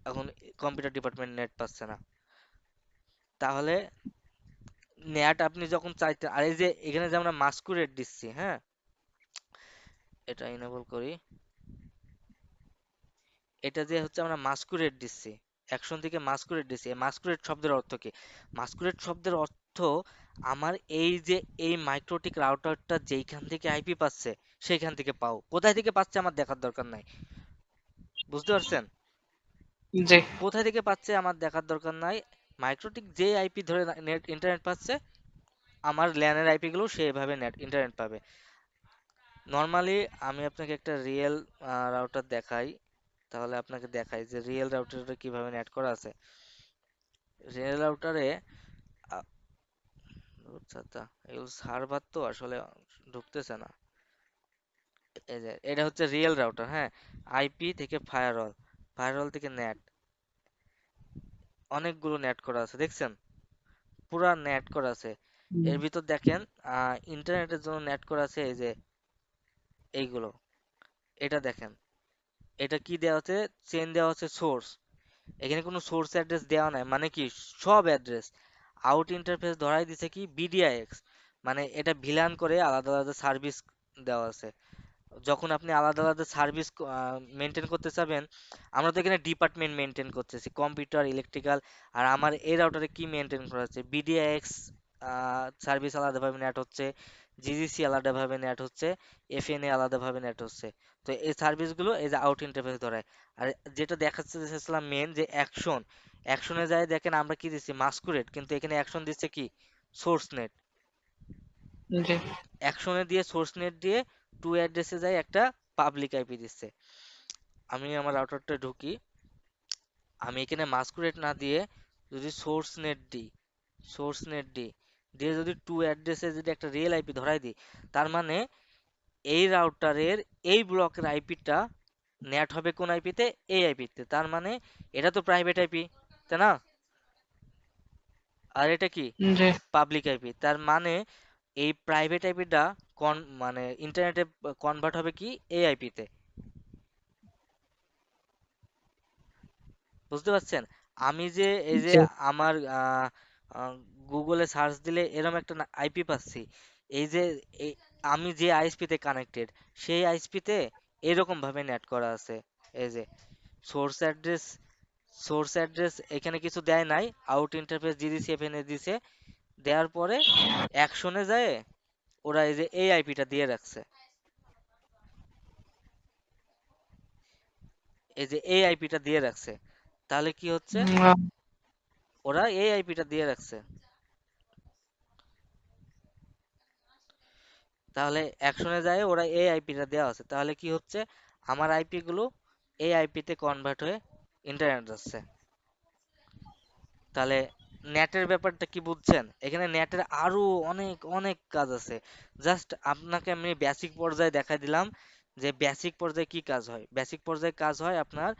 এখন কম্পিউটার ডিপার্টমেন্ট নেট পাচ্ছে না। তাহলে নেট আপনি যখন চাইতে, আর এই যে এখানে যে আমরা মাস্কুরেট দিচ্ছি, হ্যাঁ, এটা ইনেবল করি। এটা যে হচ্ছে আমরা মাস্কুরেট দিচ্ছি, অ্যাকশন থেকে মাস্কুরেট দিচ্ছি। এই মাস্কুরেট শব্দের অর্থ কি? মাস্কুরেট শব্দের অর্থ আমার এই যে এই মাইক্রোটিক রাউটারটা যেইখান থেকে আইপি পাচ্ছে, সেইখান থেকে পাও। কোথায় থেকে পাচ্ছে আমার দেখার দরকার নাই। বুঝতে পারছেন? জি কোথায় থেকে পাচ্ছে আমার দেখার দরকার নাই। মাইক্রোটিক যে আইপি ধরে নেট ইন্টারনেট পাচ্ছে, আমার ল্যানের আইপি গুলো সেভাবে নেট ইন্টারনেট পাবে। নর্মালি আমি আপনাকে একটা রিয়েল রাউটার দেখাই, তাহলে আপনাকে দেখাই যে রিয়েল রাউটারে কিভাবে নেট করা আছে। রিয়েল রাউটারে আচ্ছা, এগুলো সার্ভার তো আসলে ঢুকতেছে না। এই যে এটা হচ্ছে রিয়েল রাউটার, হ্যাঁ। আইপি থেকে ফায়ারওয়াল, ফায়ারওয়াল থেকে নেট, অনেকগুলো নেট করা আছে, দেখছেন? পুরা নেট করা আছে। এর ভিতর দেখেন ইন্টারনেটের জন্য নেট করা আছে এই যে এইগুলো। এটা দেখেন, এটা কি দেওয়া আছে? চেন দেওয়া আছে সোর্স। এখানে কোনো সোর্স অ্যাড্রেস দেওয়া নাই, মানে কি সব অ্যাড্রেস। আউট ইন্টারফেস ধরাই দিছে কি বিডিআইএক্স, মানে এটা ভিলান করে আলাদা আলাদা সার্ভিস দেওয়া আছে। যখন আপনি আলাদা আলাদা সার্ভিস মেনটেন করতে চাবেন, আমরা তো এখানে ডিপার্টমেন্ট মেনটেন করতেছি কম্পিউটার ইলেকট্রিক্যাল, আর আমার এই রাউটারে কি মেনটেন করা হচ্ছে, বিডিআইএক্স সার্ভিস আলাদাভাবে নেট হচ্ছে, জিজিসি আলাদাভাবে নেট হচ্ছে, এফএনএ আলাদাভাবে নেট হচ্ছে। তো এই সার্ভিসগুলো এই যে আউট ইন্টারফেস ধরায়। আর যেটা দেখাচ্ছে চেয়েছিলাম মেন যে অ্যাকশন, অ্যাকশনে যায় দেখেন আমরা কি দিচ্ছি মাস্কুরেট, কিন্তু এখানে অ্যাকশন দিচ্ছে কি সোর্স নেট। জি অ্যাকশনে দিয়ে সোর্স নেট দিয়ে টু অ্যাড্রেসে যায় একটা পাবলিক আইপি দিচ্ছে। আমি আমার রাউটারটা ঢুকি, আমি এখানে মাস্কুরেট না দিয়ে যদি সোর্স নেট দিই, সোর্স নেট দিই, দিয়ে যদি টু অ্যাড্রেসে যদি একটা রিয়েল আইপি ধরাই দিই, তার মানে এই রাউটারের এই ব্লকের আইপিটা নেট হবে কোন আইপিতে, এই আইপিতে। তার মানে এটা তো প্রাইভেট আইপি, তাই না? আর এটা কি জি পাবলিক আইপি। তার মানে এই প্রাইভেট আইপিটা মানে ইন্টারনেটে কনভার্ট হবে কি এই আইপিতে। বুঝতে পারছেন? আমি যে এই যে জি আমার গুগলে সার্চ দিলে এরকম একটা আইপি পাচ্ছি, এই যে এই আমি যে আইএসপি তে কানেক্টেড, সেই আইএসপি তে এরকম ভাবে নেট করা আছে। এই যে সোর্স অ্যাড্রেস, সোর্স অ্যাড্রেস এখানে কিছু দেয় নাই, আউট ইন্টারফেস জিডিসি এফএনএ দিছে। দেওয়ার পরে অ্যাকশনে যায় ওরা এই যে এই আইপিটা দিয়ে রাখছে। এই যে এই আইপিটা দিয়ে রাখছে, তাহলে কি হচ্ছে, ওরা এই আইপিটা দিয়ে রাখছে, তাহলে অ্যাকশনে যায় ওরা এই আইপিটা দেওয়া আছে, তাহলে কি হচ্ছে, আমার আইপি গুলো এই আইপিতে কনভার্ট হয়ে ইন্টারনেট যাচ্ছে। তাহলে নেটের ব্যাপারটা কি বুঝছেন? এখানে নেটের আরো অনেক অনেক কাজ আছে। জাস্ট আপনাকে আমি বেসিক পর্যায়ে দেখাই দিলাম যে বেসিক পর্যায়ে কি কাজ হয়। বেসিক পর্যায়ে কাজ হয় আপনার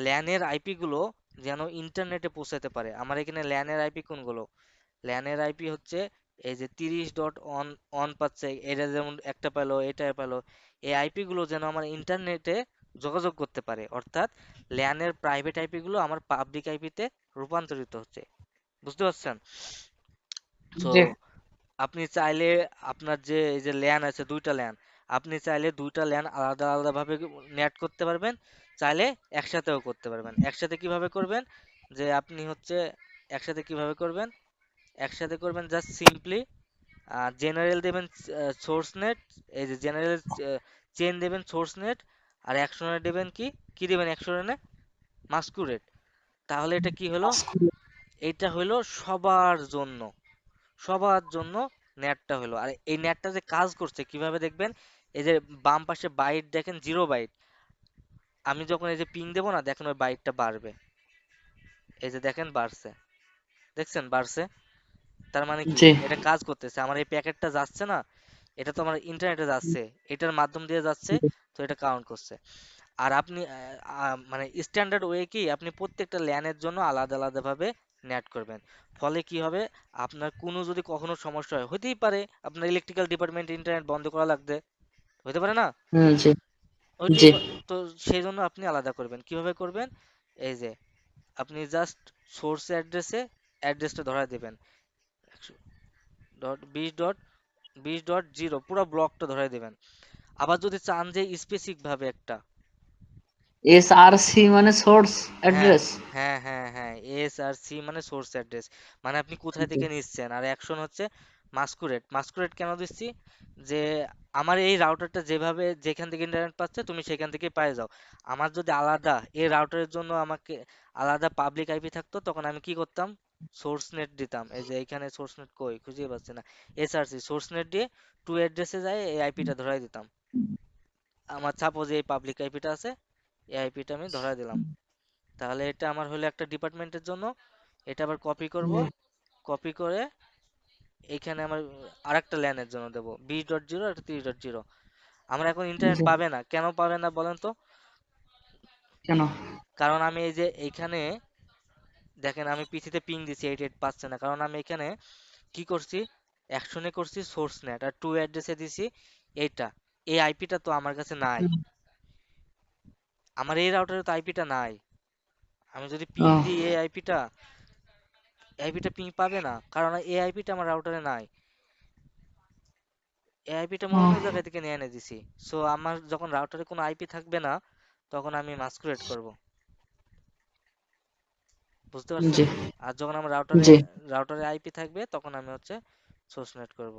ল্যানের আইপি গুলো যেন ইন্টারনেটে পৌঁছাতে পারে। আমার এখানে ল্যানের আইপি কোনগুলো, ল্যানের আইপি হচ্ছে এই যে 30.1 পাচ্ছে, এটা যেমন একটা পেলো, এটা পেলো, এই আইপি গুলো যেন আমার ইন্টারনেটে যোগাযোগ করতে পারে, অর্থাৎ ল্যানের প্রাইভেট আইপি গুলো আমার পাবলিক আইপিতে রূপান্তরিত হচ্ছে। বুঝতে পারছেন? সো জি আপনি চাইলে আপনার যে এই যে ল্যান আছে, দুইটা ল্যান, আপনি চাইলে দুইটা ল্যান আলাদা আলাদা ভাবে নেট করতে পারবেন, চাইলে একসাথেও করতে পারবেন। একসাথে কিভাবে করবেন, যে আপনি হচ্ছে একসাথে কিভাবে করবেন, একসাথে করবেন জাস্ট সিম্পলি জেনারেল দেবেন সোর্স নেট, এই যে জেনারেল চেন দেবেন সোর্স নেট, আর অ্যাকশনে দেবেন কি, কি দেবেন অ্যাকশনে, মাস্কুরেট। তাহলে এটা কি হলো, এটা হলো সবার জন্য, সবার জন্য নেটটা হলো। আর এই নেটটা যে কাজ করছে কিভাবে দেখবেন, এই যে বাম পাশে বাইট দেখেন, 0 বাইট, আমি যখন এই যে পিং দেবো না, দেখেন ওই বাইটটা বাড়বে, এই যে দেখেন বাড়ছে, দেখছেন বাড়ছে, তার মানে কি জি এটা কাজ করতেছে, আমার এই প্যাকেটটা যাচ্ছে না, এটা তো আমার ইন্টারনেটে যাচ্ছে, এটার মাধ্যম দিয়ে যাচ্ছে, তো এটা কাউন্ট করছে। আর আপনি মানে স্ট্যান্ডার্ড ওয়ে কি, আপনি প্রত্যেকটা ল্যানের জন্য আলাদা আলাদা ভাবে নেট করবেন। ফলে কি হবে, আপনার কোনো যদি কখনো সমস্যা হয়, হতেই পারে আপনার ইলেকট্রিক্যাল ডিপার্টমেন্ট ইন্টারনেট বন্ধ করা লাগবে, হতে পারে না, জি ওইটাই জি তো সেই জন্য আপনি আলাদা করবেন, কিভাবে করবেন, এই যে আপনি জাস্ট সোর্স অ্যাড্রেসে অ্যাড্রেসটা ধরায় দেবেন, 100.20.20.0 পুরো ব্লকটা ধরায় দেবেন। আবার যদি চান যে স্পেসিফিক ভাবে একটা, SRC মানে সোর্স হ্যাঁ, অ্যাড্রেস। হ্যাঁ, এসআরসি মানে সোর্স অ্যাড্রেস, মানে আপনি কোথায় জি থেকে নিচ্ছেন। আর অ্যাকশন হচ্ছে মাস্কুরেট। মাস্কুরেট কেন দিচ্ছি, যে আমার এই রাউটারটা যেভাবে যেখান থেকে ইন্টারনেট পাচ্ছে তুমি সেখান থেকে পেয়ে যাও। আমার যদি আলাদা এই রাউটারের জন্য আমাকে আলাদা পাবলিক আইপি থাকতো, তখন আমি কি করতাম, সোর্স নেট দিতাম। এই যে এইখানে সোর্স নেট কই খুঁজে পাচ্ছি না, এসআরসি সোর্স নেট দিয়ে টু অ্যাড্রেসে যায় এই আইপিটা ধরাই দিতাম। আমার সাপোজ এই পাবলিক আইপিটা আছে, এই আইপিটা আমি ধরাই দিলাম, তাহলে এটা আমার হলো একটা ডিপার্টমেন্টের জন্য। এটা আবার কপি করব, কপি করে এইখানে আমার আরেকটা ল্যানের জন্য দেবো, 20.0 আর 30.0। আমরা এখন ইন্টারনেট জি পাবে না, কেন পাবে না বলেন তো, কেন? কারণ আমি এই যে এইখানে দেখেন আমি পিসিতে পিং দিছি 88 পাচ্ছে না, কারণ আমি এখানে কি করছি, অ্যাকশনে করছি সোর্স নেট, আর টু অ্যাড্রেসে দিছি এইটা, এই আইপিটা তো আমার কাছে নাই, আমার এই রাউটারে তো আইপিটা নাই। আমি যদি পিং ও দিই এই আইপিটা, আইপিটা পিং পাবে না, কারণ এই আইপিটা আমার রাউটারে নাই, এই আইপিটা আমি ও অন্য জায়গা থেকে নিয়ে এনে দিছি। সো আমার যখন রাউটারে কোনো আইপি থাকবে না, তখন আমি মাস্কুরেট করব। বুঝতে পারছেন? জি আর যখন আমার রাউটারে জি রাউটারে আইপি থাকবে, তখন আমি হচ্ছে সোর্সনেট করব।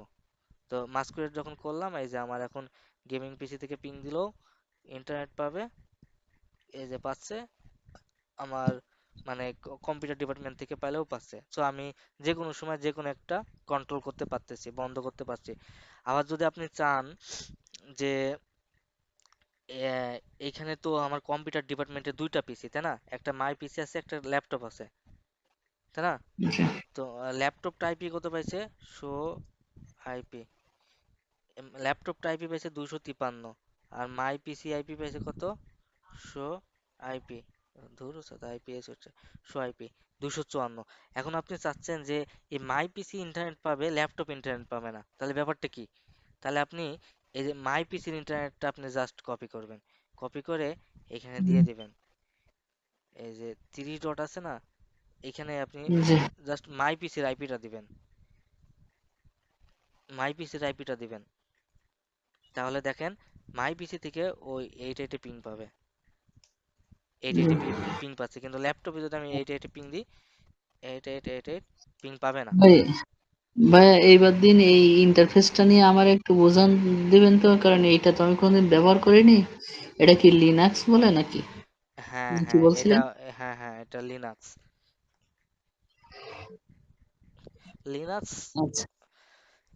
তো মাস্কুরেট যখন করলাম, এই যে আমার এখন গেমিং পিসি থেকে পিং দিলেও ইন্টারনেট পাবে, এই যে পাচ্ছে, আমার মানে কম্পিউটার ডিপার্টমেন্ট থেকে পাইলেও পাচ্ছে। সো আমি যে কোনো সময় যে কোনো একটা কন্ট্রোল করতে পারতেছি, বন্ধ করতে পারছি। আবার যদি আপনি চান যে এইখানে তো আমার কম্পিউটার ডিপার্টমেন্টে দুইটা পিসি, তাই না, একটা মাই পিসি আছে, একটা ল্যাপটপ আছে, তাই না, জি তো ল্যাপটপটা আইপি কত পাইছে, শো আইপি, ল্যাপটপটা আইপি পাইছে 253, আর মাই পিসি আইপি পাইছে কত, শো আইপি, ধুর সাথে আইপিএস হচ্ছে, শো আইপি 254। এখন আপনি চাচ্ছেন যে এই মাই পিসি ইন্টারনেট পাবে, ল্যাপটপ ইন্টারনেট পাবে না, তাহলে ব্যাপারটা কি, তাহলে আপনি এই যে মাই পিসির ইন্টারনেটটা আপনি জাস্ট কপি করবেন, কপি করে এখানে দিয়ে দিবেন, এই যে 3 ডট আছে না, এখানে আপনি জি জাস্ট মাই পিসির আইপিটা দিবেন, মাই পিসির আইপিটা দিবেন, তাহলে দেখেন মাই পিসি থেকে ওই 880 পিং পাবে, এইট জি এইটি পিং পাচ্ছে, কিন্তু ল্যাপটপে যদি আমি 880 পিং দিই, 8888 পিং পাবে না। ভাই ভাইয়া এইবার দিন এই ইন্টারফেসটা নিয়ে আমার একটু বোঝান দিবেন তো, কারণ এইটা তো আমি কোনোদিন ব্যবহার করিনি। এটা কি লিনাক্স বলে নাকি? হ্যাঁ কি হ্যাঁ এটা, বলছিলেন? হ্যাঁ হ্যাঁ এটা লিনাক্স। লিনাক্স আচ্ছা,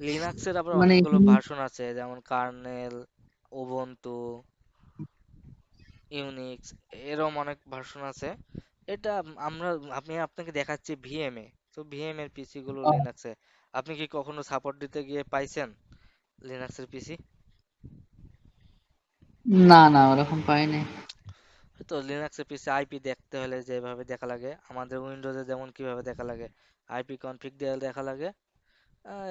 লিনাক্সের আবার মানে অনেকগুলো এখানে ভার্সন আছে, যেমন কার্নেল, উবুন্টু, ইউনিক্স, এরম অনেক ভার্সন আছে। এটা আমরা, আমি আপনাকে দেখাচ্ছি ভিএমএ। তো ভিএম এর পিসি গুলো আহ, লিনাক্সে। আপনি কি কখনো সাপোর্ট দিতে গিয়ে পাইছেন লিনাক্সের পিসি? না না, ওরকম পাইনি। তো লিনাক্সের পিসি আইপি দেখতে হলে যেভাবে দেখা লাগে, আমাদের উইন্ডোজে যেমন কিভাবে দেখা লাগে, আইপি কনফিগ দিয়ে দেখা লাগে,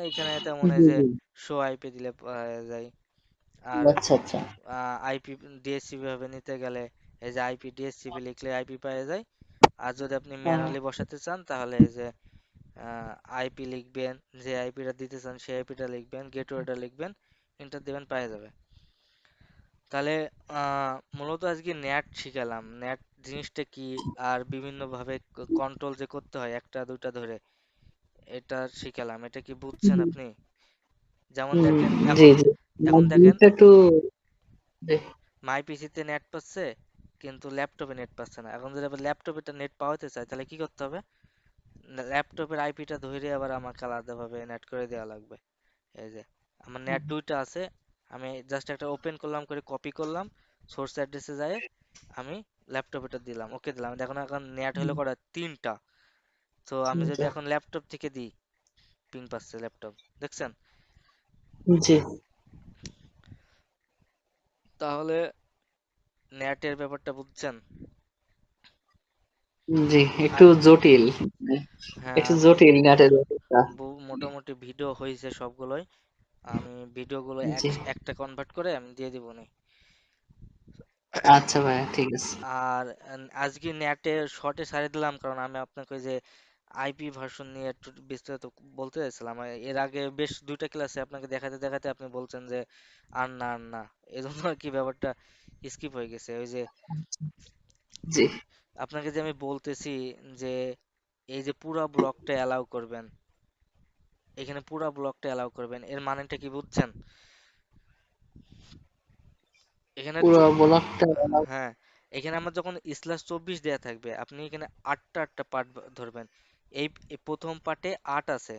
এখানে তেমন এই জি যে জি। শো আইপি দিলে পাওয়া যায়। আর আচ্ছা আচ্ছা। আইপি ডিএসসিপি ভাবে নিতে গেলে এই যে আইপি ডিএসসিপি লিখলে আইপি পাওয়া যায়। আর যদি আপনি আহ, ম্যানুয়ালি বসাতে চান তাহলে এই যে আইপি লিখবেন, যে আইপিটা দিতে চান সেই আইপিটা লিখবেন, গেটওয়েটা লিখবেন, এন্টার দিবেন, পাওয়া যাবে। তাহলে মূলত আজকে নেট শিখালাম, নেট জিনিসটা কি, আর বিভিন্ন ভাবে কন্ট্রোল যে করতে হয় একটা দুইটা ধরে, এটা শিখালাম। এটা কি বুঝছেন হুম, আপনি? যেমন হুম, দেখেন জি এখন, জি। এখন দেখেন জিনিসটা একটু, জি মাই পিসিতে নেট পাচ্ছে কিন্তু ল্যাপটপে নেট পাচ্ছে না। এখন যদি আবার ল্যাপটপে নেট পাওয়াতে চাই তাহলে কি করতে হবে? ল্যাপটপের আইপিটা ধরে আবার আমাকে আলাদাভাবে নেট করে দেওয়া লাগবে। এই যে আমার নেট দুইটা আছে, আমি জাস্ট একটা ওপেন করলাম, করে কপি করলাম, সোর্স অ্যাড্রেসে যায় আমি ল্যাপটপেটা দিলাম, ওকে দিলাম, দেখুন এখন নেট হলো কটা, তিনটা। তো আমি যদি জি এখন ল্যাপটপ থেকে দিই, পিং পাচ্ছে ল্যাপটপ, দেখছেন? জি তাহলে নেটের ব্যাপারটা বুঝছেন? জি, একটু আর জটিল, হ্যাঁ, একটু জটিল নাটের ব্যাপারটা। মোটামুটি ভিডিও হয়েছে সবগুলোই, আমি ভিডিওগুলো জি, একটা কনভার্ট করে আমি দিয়ে দিব নি। আচ্ছা ভাইয়া, ঠিক আছে। আর আজকে নেটে শর্টে সারিয়ে দিলাম, কারণ আমি আপনাকে ওই যে আইপি ভার্সন নিয়ে একটু বিস্তারিত বলতে চাইছিলাম। এর আগে বেশ দুইটা ক্লাসে আপনাকে দেখাতে দেখাতে আপনি বলছেন যে আর না আর না, এই জন্য আর কি ব্যাপারটা স্কিপ হয়ে গেছে। ওই যে জি, আপনাকে যে আমি বলতেছি যে এই যে পুরা ব্লকটা অ্যালাউ করবেন, এখানে পুরা ব্লকটা অ্যালাউ করবেন, এর মানেটা কি বুঝছেন? এখানে পুরো ব্লকটা। হ্যাঁ, এখানে আমার যখন /24 দেয়া থাকবে, আপনি এখানে আটটা আটটা পার্ট ধরবেন। এই প্রথম পার্টে 8 আছে,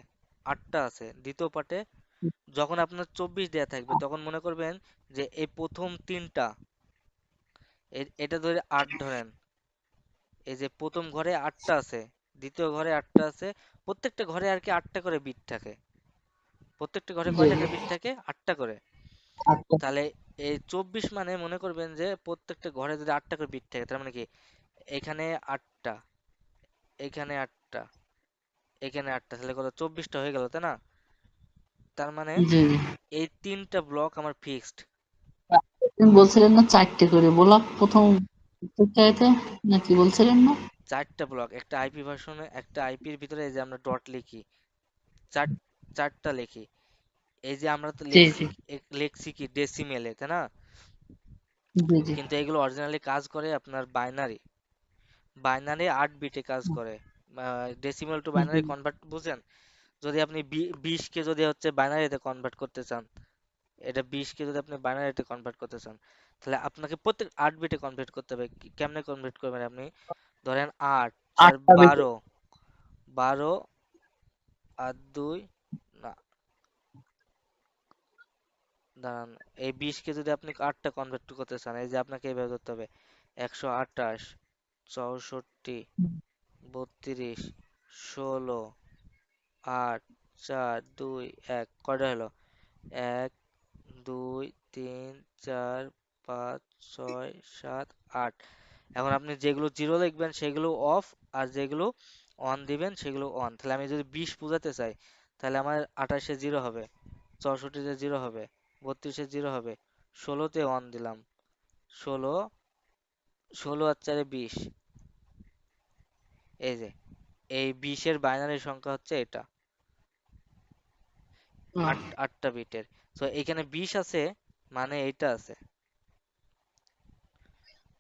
8টা আছে। দ্বিতীয় পার্টে যখন আপনার 24 দেয়া থাকবে তখন মনে করবেন যে এই প্রথম তিনটা, এটা ধরে 8 ধরেন। এই যে প্রথম ঘরে 8টা আছে, দ্বিতীয় ঘরে 8টা আছে, প্রত্যেকটা ঘরে আর কি 8টা করে বিট থাকে। প্রত্যেকটা ঘরে জি কয়টা জি, করে বিট থাকে? 8টা করে। আচ্ছা। তাহলে এই 24 মানে মনে করবেন যে প্রত্যেকটা ঘরে যদি 8টা করে বিট থাকে, তার মানে কি এখানে 8টা, এখানে 8টা, এখানে 8টা, তাহলে কত, 24টা হয়ে গেল, তাই না? তার মানে জি জি। এই তিনটা ব্লক আমার ফিক্সড। তুমি বলছিলেন না চারটে করে ব্লক প্রথম চাইতে, না কি বলছিলেন না? চারটা ব্লক, একটা আইপি ভার্সনে, একটা আইপির ভিতরে এই যে আমরা ডট লিখি, চার চারটা লিখি। এই যে আমরা তো জি লিখছি, জি লিখছি কি ডেসিমেলে, তাই না? জি জি কিন্তু এগুলো অরিজিনালি কাজ করে আপনার বাইনারি, বাইনারি 8 বিটে কাজ করে। ডেসিমেল টু জি বাইনারি কনভার্ট বুঝেন? যদি আপনি 20 কে যদি হচ্ছে বাইনারিতে কনভার্ট করতে চান, এটা 20 কে যদি আপনি বাইনারিতে কনভার্ট করতে চান, তাহলে আপনাকে প্রত্যেক 8 বিটে কনভার্ট করতে হবে। কেমনে কনভার্ট করবেন আপনি? ধরেন 8 4 আটটা বিট। 12, 12 আর 2, না দাঁড়ান, এই 20কে যদি আপনি 8টা কনভার্ট করতে চান, এই যে আপনাকে এইভাবে করতে হবে: 128, 64, 32, 16, 8, 4, 2, 1, কয়টা হলো? 1, 2, 3, 4, 5, 6, 7, 8। এখন আপনি যেগুলো জিরো লিখবেন সেগুলো অফ, আর যেগুলো অন দিবেন সেগুলো অন। তাহলে আমি যদি 20 বোঝাতে চাই, তাহলে আমার 28-এ জিরো হবে, 64-তে জিরো হবে, 32-এ জিরো হবে, 16-তে অন দিলাম, 16, 16 আর 4-এ 20। এই যে এই 20-এর বাইনারি সংখ্যা হচ্ছে এটা, আটটা বিটের। তো এখানে 20 আছে, মানে এইটা আছে।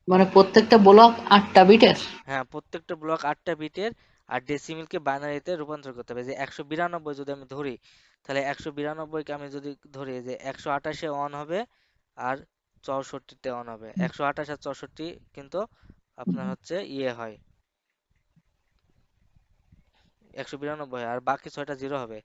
মানে প্রত্যেকটা ব্লক 8টা বিটের। হ্যাঁ, প্রত্যেকটা ব্লক 8টা বিটের। আর ডেসিমেলকে বাইনারিতে রূপান্তর করতে হবে। যে 192 যদি আমি ধরি, তাহলে 192কে আমি যদি ধরি যে 128-এ অন হবে আর 64-তে অন হবে। 128 আর 64 কিন্তু আপনার হচ্ছে ইয়ে হয়, 192 হয়, আর বাকি 6টা জিরো হবে।